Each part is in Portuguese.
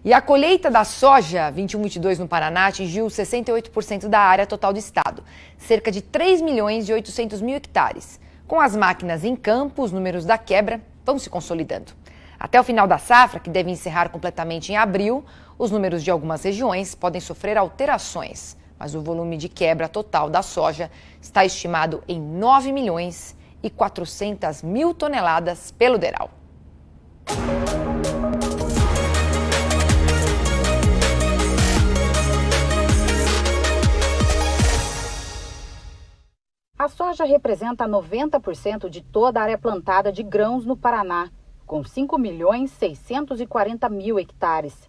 E a colheita da soja 21-22 no Paraná atingiu 68% da área total do estado, cerca de 3.800.000 hectares. Com as máquinas em campo, os números da quebra vão se consolidando. Até o final da safra, que deve encerrar completamente em abril, os números de algumas regiões podem sofrer alterações, mas o volume de quebra total da soja está estimado em 9.400.000 toneladas pelo DERAL. A soja representa 90% de toda a área plantada de grãos no Paraná, com 5.640.000 hectares.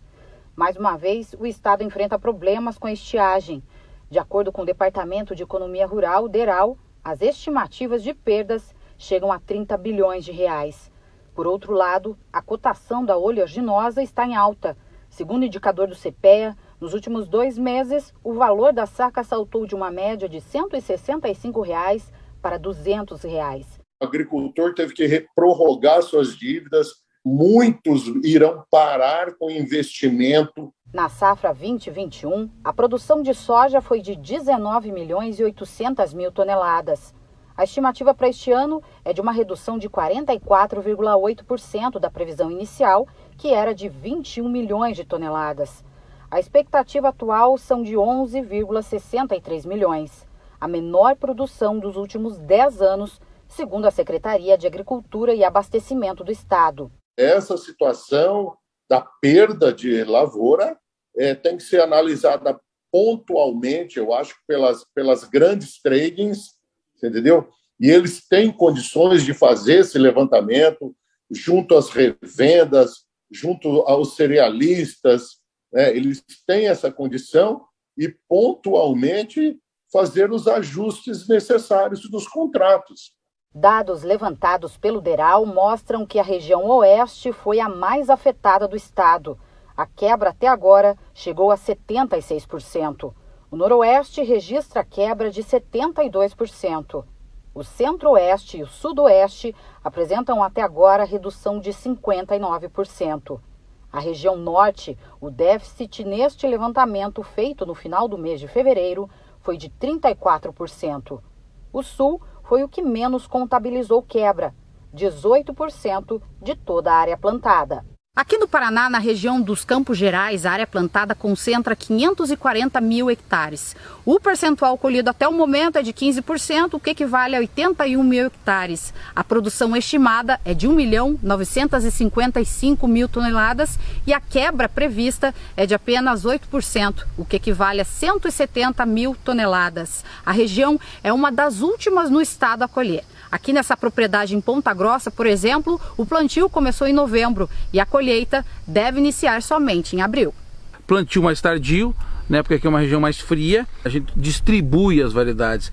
Mais uma vez, o estado enfrenta problemas com a estiagem. De acordo com o Departamento de Economia Rural, DERAL, as estimativas de perdas chegam a 30 bilhões de reais. Por outro lado, a cotação da oleaginosa está em alta. Segundo o indicador do CPEA, nos últimos 2 meses, o valor da saca saltou de uma média de R$ 165 para R$ 200. O agricultor teve que prorrogar suas dívidas, muitos irão parar com investimento. Na safra 2021, a produção de soja foi de 19.800.000 toneladas. A estimativa para este ano é de uma redução de 44,8% da previsão inicial, que era de 21 milhões de toneladas. A expectativa atual são de 11,63 milhões, a menor produção dos últimos 10 anos, segundo a Secretaria de Agricultura e Abastecimento do Estado. Essa situação da perda de lavoura tem que ser analisada pontualmente, eu acho, pelas grandes tradings, entendeu? E eles têm condições de fazer esse levantamento junto às revendas, junto aos cerealistas, né? Eles têm essa condição e pontualmente fazer os ajustes necessários dos contratos. Dados levantados pelo DERAL mostram que a região oeste foi a mais afetada do estado. A quebra até agora chegou a 76%. O noroeste registra quebra de 72%. O centro-oeste e o sudoeste apresentam até agora redução de 59%. A região norte, o déficit neste levantamento feito no final do mês de fevereiro foi de 34%. O sul foi o que menos contabilizou quebra, 18% de toda a área plantada. Aqui no Paraná, na região dos Campos Gerais, a área plantada concentra 540.000 hectares. O percentual colhido até o momento é de 15%, o que equivale a 81.000 hectares. A produção estimada é de 1.955.000 toneladas e a quebra prevista é de apenas 8%, o que equivale a 170.000 toneladas. A região é uma das últimas no estado a colher. Aqui nessa propriedade em Ponta Grossa, por exemplo, o plantio começou em novembro e a colheita deve iniciar somente em abril. Plantio mais tardio, né, porque aqui é uma região mais fria, a gente distribui as variedades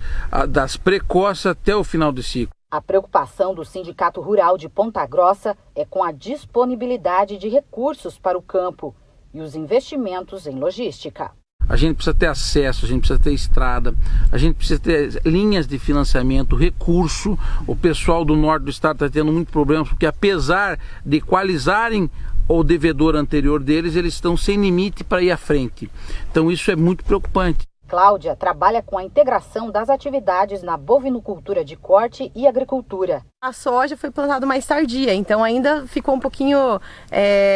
das precoces até o final do ciclo. A preocupação do Sindicato Rural de Ponta Grossa é com a disponibilidade de recursos para o campo e os investimentos em logística. A gente precisa ter acesso, a gente precisa ter estrada, a gente precisa ter linhas de financiamento, recurso. O pessoal do norte do estado está tendo muito problema, porque apesar de equalizarem o devedor anterior deles, eles estão sem limite para ir à frente. Então isso é muito preocupante. Cláudia trabalha com a integração das atividades na bovinocultura de corte e agricultura. A soja foi plantada mais tardia, então ainda ficou um pouquinho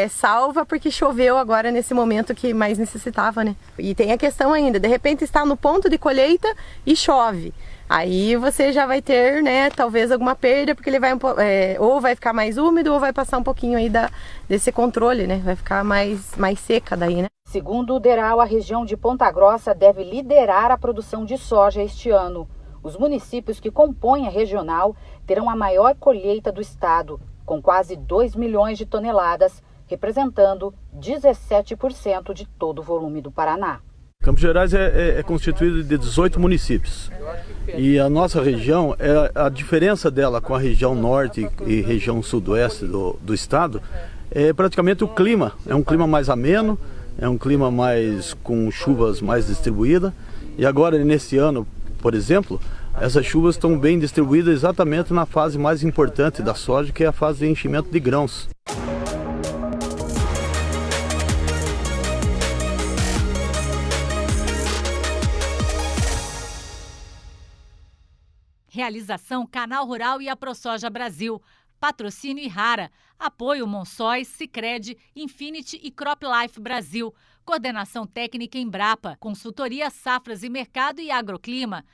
salva porque choveu agora nesse momento que mais necessitava, né? E tem a questão ainda, de repente está no ponto de colheita e chove. Aí você já vai ter, né, talvez alguma perda, porque ele vai ou vai ficar mais úmido ou vai passar um pouquinho aí desse controle, né? Vai ficar mais seca daí, né? Segundo o DERAL, a região de Ponta Grossa deve liderar a produção de soja este ano. Os municípios que compõem a regional terão a maior colheita do estado, com quase 2 milhões de toneladas, representando 17% de todo o volume do Paraná. Campos Gerais é constituído de 18 municípios e a nossa região, a diferença dela com a região norte e região sudoeste do estado é praticamente o clima. É um clima mais ameno, é um clima mais com chuvas mais distribuídas e agora nesse ano, por exemplo, essas chuvas estão bem distribuídas exatamente na fase mais importante da soja, que é a fase de enchimento de grãos. Realização Canal Rural e a ProSoja Brasil. Patrocínio Irrara. Apoio Monsóis, Sicredi, Infinity e CropLife Brasil. Coordenação técnica Embrapa. Consultoria Safras e Mercado e Agroclima.